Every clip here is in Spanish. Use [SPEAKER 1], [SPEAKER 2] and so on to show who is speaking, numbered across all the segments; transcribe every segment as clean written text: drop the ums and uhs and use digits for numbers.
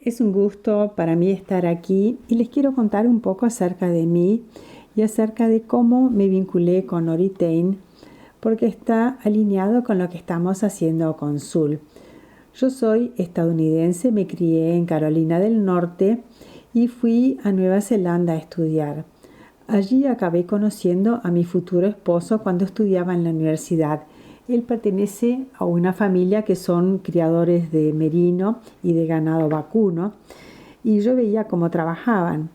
[SPEAKER 1] Es un gusto para mí estar aquí y les quiero contar un poco acerca de mí y acerca de cómo me vinculé con Oritain, porque está alineado con lo que estamos haciendo con Sul. Yo soy estadounidense, me crié en Carolina del Norte y fui a Nueva Zelanda a estudiar. Allí acabé conociendo a mi futuro esposo cuando estudiaba en la universidad. Él pertenece a una familia que son criadores de merino y de ganado vacuno, y yo veía cómo trabajaban.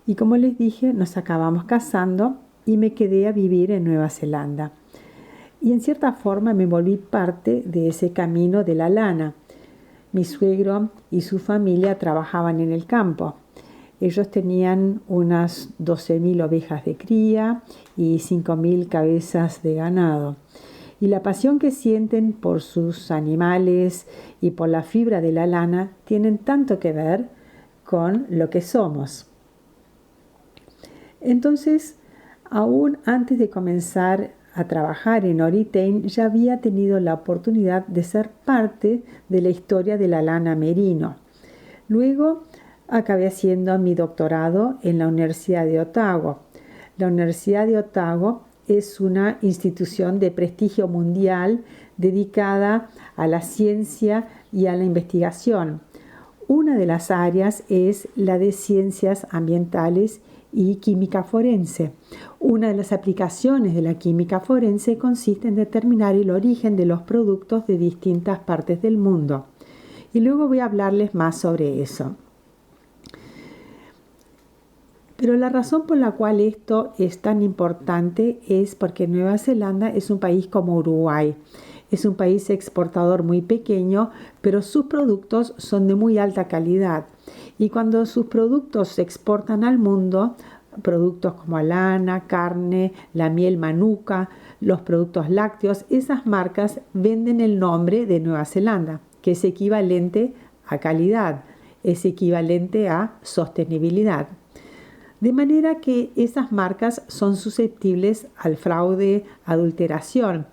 [SPEAKER 1] Y como les dije, nos acabamos casando y me quedé a vivir en Nueva Zelanda. Y en cierta forma me volví parte de ese camino de la lana. Mi suegro y su familia trabajaban en el campo. Ellos tenían unas 12.000 ovejas de cría y 5.000 cabezas de ganado. Y la pasión que sienten por sus animales y por la fibra de la lana tienen tanto que ver con lo que somos. Entonces, aún antes de comenzar a trabajar en Oritain, ya había tenido la oportunidad de ser parte de la historia de la lana merino. Luego, acabé haciendo mi doctorado en la Universidad de Otago. La Universidad de Otago es una institución de prestigio mundial dedicada a la ciencia y a la investigación. Una de las áreas es la de ciencias ambientales y química forense. Una de las aplicaciones de la química forense consiste en determinar el origen de los productos de distintas partes del mundo. Y luego voy a hablarles más sobre eso. Pero la razón por la cual esto es tan importante es porque Nueva Zelanda es un país como Uruguay. Es un país exportador muy pequeño, pero sus productos son de muy alta calidad. Y cuando sus productos se exportan al mundo, productos como lana, carne, la miel manuka, los productos lácteos, esas marcas venden el nombre de Nueva Zelanda, que es equivalente a calidad, es equivalente a sostenibilidad. De manera que esas marcas son susceptibles al fraude, adulteración.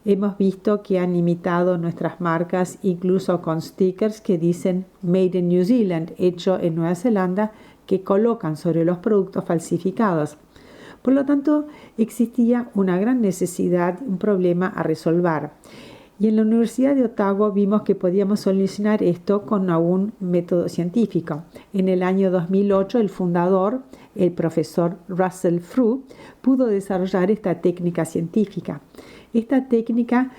[SPEAKER 1] Hemos visto que han imitado nuestras marcas incluso con stickers que dicen Made in New Zealand, hecho en Nueva Zelanda, que colocan sobre los productos falsificados. Por lo tanto, existía una gran necesidad, un problema a resolver. Y en la Universidad de Otago vimos que podíamos solucionar esto con un método científico. En el año 2008, el fundador, el profesor Russell Frew, pudo desarrollar esta técnica científica. Esta técnica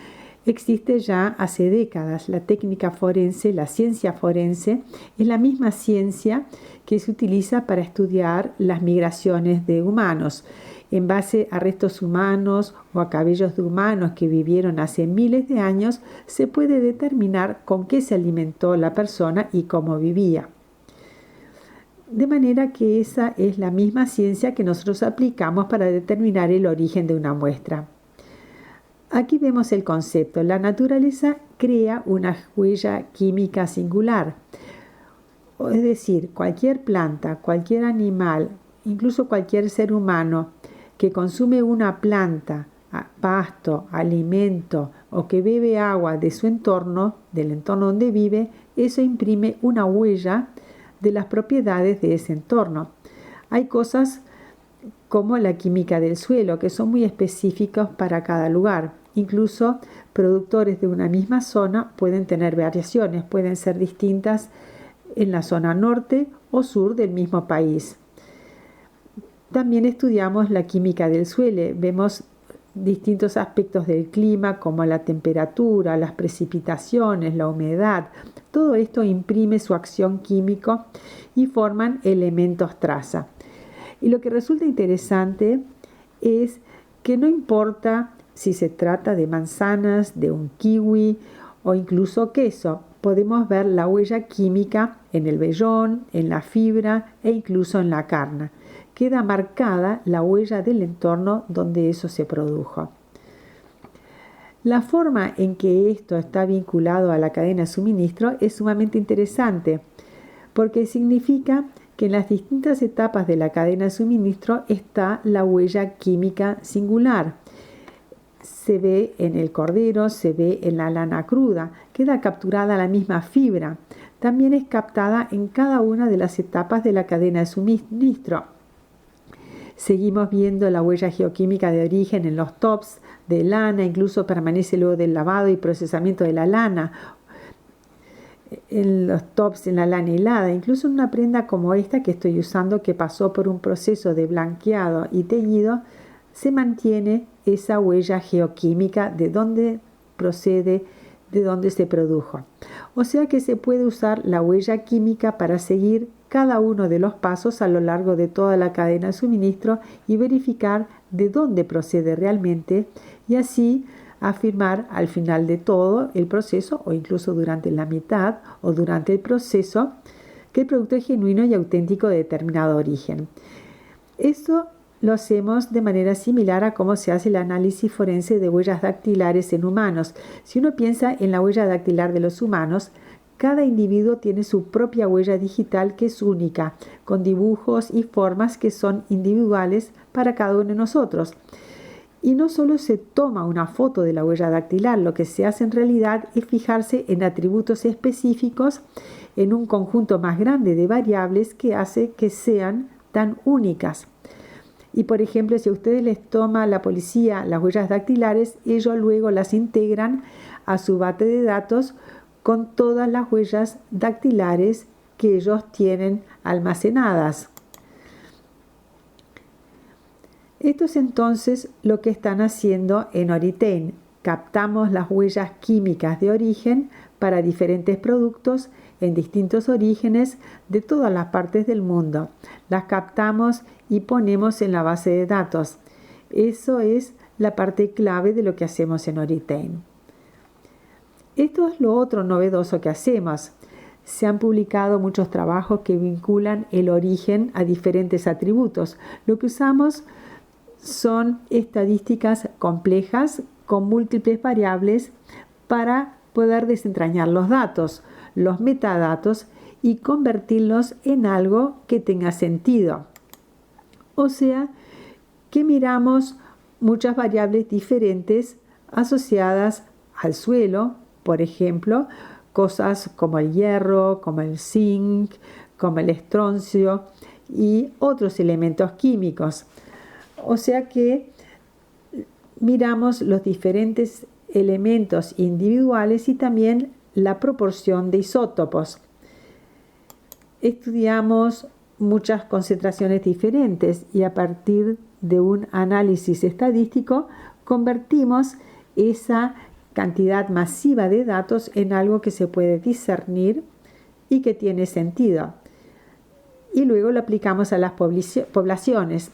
[SPEAKER 1] existe ya hace décadas. La técnica forense, la ciencia forense, es la misma ciencia que se utiliza para estudiar las migraciones de humanos. En base a restos humanos o a cabellos de humanos que vivieron hace miles de años, se puede determinar con qué se alimentó la persona y cómo vivía. De manera que esa es la misma ciencia que nosotros aplicamos para determinar el origen de una muestra. Aquí vemos el concepto. La naturaleza crea una huella química singular. Es decir, cualquier planta, cualquier animal, incluso cualquier ser humano que consume una planta, pasto, alimento o que bebe agua de su entorno, del entorno donde vive, eso imprime una huella de las propiedades de ese entorno. Hay cosas como la química del suelo, que son muy específicos para cada lugar. Incluso productores de una misma zona pueden tener variaciones, pueden ser distintas en la zona norte o sur del mismo país. También estudiamos la química del suelo, vemos distintos aspectos del clima como la temperatura, las precipitaciones, la humedad. Todo esto imprime su acción química y forman elementos traza. Y lo que resulta interesante es que no importa si se trata de manzanas, de un kiwi o incluso queso, podemos ver la huella química en el vellón, en la fibra e incluso en la carne. Queda marcada la huella del entorno donde eso se produjo. La forma en que esto está vinculado a la cadena de suministro es sumamente interesante, porque significa que en las distintas etapas de la cadena de suministro está la huella química singular. se ve en el cordero, se ve en la lana cruda, queda capturada la misma fibra. También es captada en cada una de las etapas de la cadena de suministro. Seguimos viendo la huella geoquímica de origen en los tops de lana, incluso permanece luego del lavado y procesamiento de la lana, en los tops, en la lana hilada, incluso en una prenda como esta que estoy usando, que pasó por un proceso de blanqueado y teñido, se mantiene esa huella geoquímica de dónde procede, de dónde se produjo. O sea que se puede usar la huella química para seguir cada uno de los pasos a lo largo de toda la cadena de suministro y verificar de dónde procede realmente, y así afirmar al final de todo el proceso, o incluso durante la mitad o durante el proceso, que el producto es genuino y auténtico de determinado origen. Esto lo hacemos de manera similar a cómo se hace el análisis forense de huellas dactilares en humanos. Si uno piensa en la huella dactilar de los humanos, cada individuo tiene su propia huella digital que es única, con dibujos y formas que son individuales para cada uno de nosotros. Y no solo se toma una foto de la huella dactilar, lo que se hace en realidad es fijarse en atributos específicos en un conjunto más grande de variables que hace que sean tan únicas. Y por ejemplo, si a ustedes les toma la policía las huellas dactilares, ellos luego las integran a su base de datos con todas las huellas dactilares que ellos tienen almacenadas. Esto es entonces lo que están haciendo en Oritain. Captamos las huellas químicas de origen para diferentes productos en distintos orígenes de todas las partes del mundo. Las captamos y ponemos en la base de datos. Eso es la parte clave de lo que hacemos en Oritain. Esto es lo otro novedoso que hacemos. Se han publicado muchos trabajos que vinculan el origen a diferentes atributos. Lo que usamos son estadísticas complejas con múltiples variables para poder desentrañar los datos, los metadatos, y convertirlos en algo que tenga sentido. O sea, que miramos muchas variables diferentes asociadas al suelo, por ejemplo, cosas como el hierro, como el zinc, como el estroncio y otros elementos químicos. O sea que miramos los diferentes elementos individuales y también la proporción de isótopos. Estudiamos muchas concentraciones diferentes y a partir de un análisis estadístico convertimos esa cantidad masiva de datos en algo que se puede discernir y que tiene sentido. Y luego lo aplicamos a las poblaciones.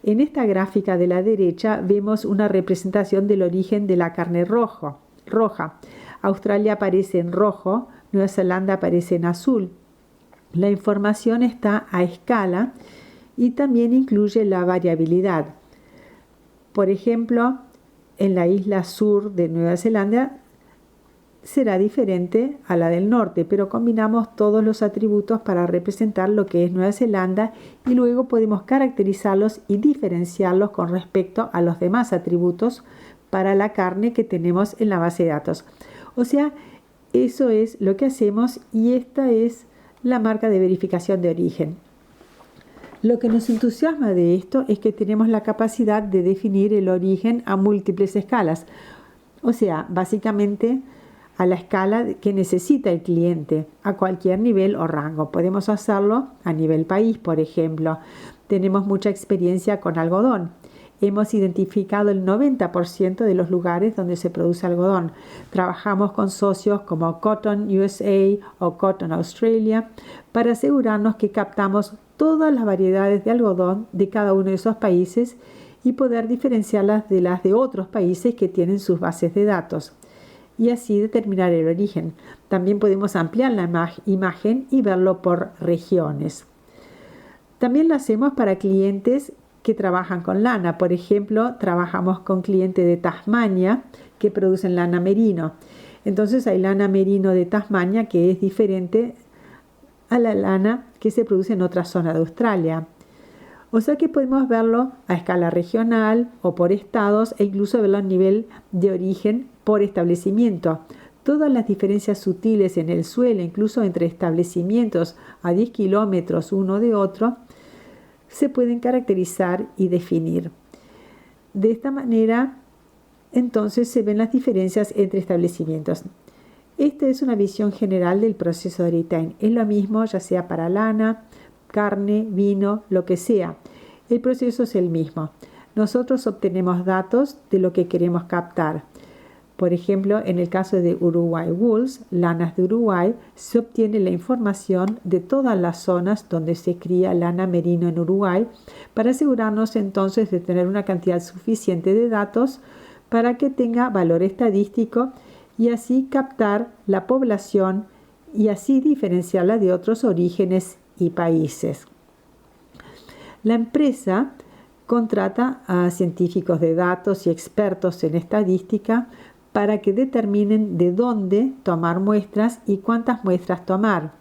[SPEAKER 1] En esta gráfica de la derecha vemos una representación del origen de la carne roja. Australia aparece en rojo, Nueva Zelanda aparece en azul. La información está a escala y también incluye la variabilidad. Por ejemplo, en la isla sur de Nueva Zelanda será diferente a la del norte, pero combinamos todos los atributos para representar lo que es Nueva Zelanda y luego podemos caracterizarlos y diferenciarlos con respecto a los demás atributos para la carne que tenemos en la base de datos. O sea, eso es lo que hacemos y esta es la marca de verificación de origen. Lo que nos entusiasma de esto es que tenemos la capacidad de definir el origen a múltiples escalas. O sea, básicamente a la escala que necesita el cliente, a cualquier nivel o rango. Podemos hacerlo a nivel país, por ejemplo. Tenemos mucha experiencia con algodón. Hemos identificado el 90% de los lugares donde se produce algodón. Trabajamos con socios como Cotton USA o Cotton Australia para asegurarnos que captamos todas las variedades de algodón de cada uno de esos países y poder diferenciarlas de las de otros países que tienen sus bases de datos y así determinar el origen. También podemos ampliar la imagen y verlo por regiones. También lo hacemos para clientes que trabajan con lana. Por ejemplo, trabajamos con clientes de Tasmania que producen lana merino. Entonces hay lana merino de Tasmania que es diferente a la lana que se produce en otra zona de Australia. O sea que podemos verlo a escala regional o por estados e incluso verlo a nivel de origen por establecimiento. Todas las diferencias sutiles en el suelo, incluso entre establecimientos a 10 kilómetros uno de otro, se pueden caracterizar y definir. De esta manera, entonces, se ven las diferencias entre establecimientos. Esta es una visión general del proceso de Aritain. Es lo mismo, ya sea para lana, carne, vino, lo que sea. El proceso es el mismo. Nosotros obtenemos datos de lo que queremos captar. Por ejemplo, en el caso de Uruguay Wools, lanas de Uruguay, se obtiene la información de todas las zonas donde se cría lana merino en Uruguay para asegurarnos entonces de tener una cantidad suficiente de datos para que tenga valor estadístico y así captar la población y así diferenciarla de otros orígenes y países. La empresa contrata a científicos de datos y expertos en estadística para que determinen de dónde tomar muestras y cuántas muestras tomar.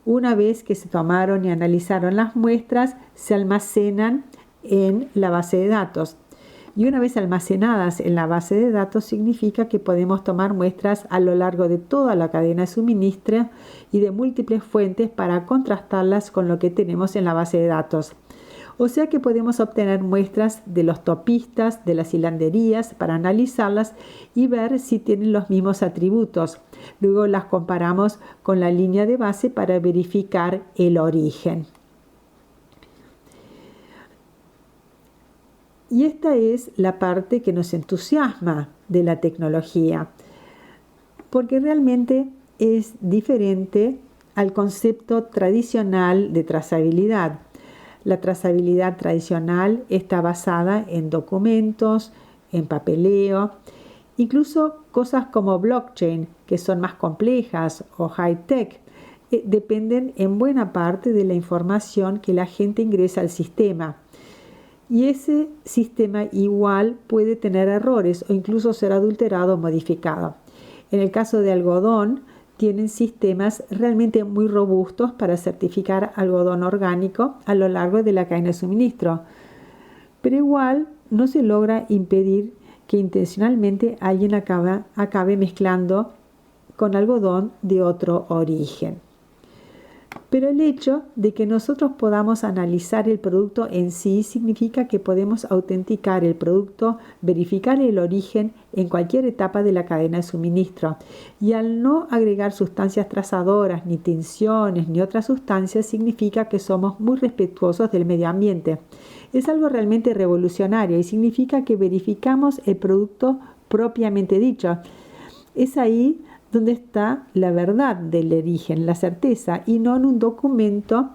[SPEAKER 1] Una vez que se tomaron y analizaron las muestras, se almacenan en la base de datos. Y una vez almacenadas en la base de datos, significa que podemos tomar muestras a lo largo de toda la cadena de suministro y de múltiples fuentes para contrastarlas con lo que tenemos en la base de datos. O sea que podemos obtener muestras de los topistas, de las hilanderías, para analizarlas y ver si tienen los mismos atributos. Luego las comparamos con la línea de base para verificar el origen. Y esta es la parte que nos entusiasma de la tecnología, porque realmente es diferente al concepto tradicional de trazabilidad. La trazabilidad tradicional está basada en documentos, en papeleo, incluso cosas como blockchain, que son más complejas, o high-tech, dependen en buena parte de la información que la gente ingresa al sistema. Y ese sistema igual puede tener errores o incluso ser adulterado o modificado. En el caso de algodón, tienen sistemas realmente muy robustos para certificar algodón orgánico a lo largo de la cadena de suministro. Pero igual no se logra impedir que intencionalmente alguien acabe mezclando con algodón de otro origen. Pero el hecho de que nosotros podamos analizar el producto en sí significa que podemos autenticar el producto, verificar el origen en cualquier etapa de la cadena de suministro. Y al no agregar sustancias trazadoras, ni tinciones, ni otras sustancias, significa que somos muy respetuosos del medio ambiente. Es algo realmente revolucionario y significa que verificamos el producto propiamente dicho. Es ahí donde está la verdad del origen, la certeza, y no en un documento,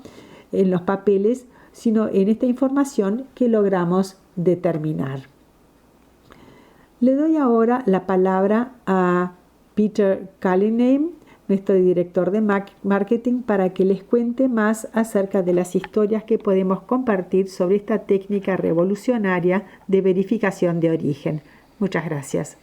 [SPEAKER 1] en los papeles, sino en esta información que logramos determinar. Le doy ahora la palabra a Peter Cullinane, nuestro director de marketing, para que les cuente más acerca de las historias que podemos compartir sobre esta técnica revolucionaria de verificación de origen. Muchas gracias.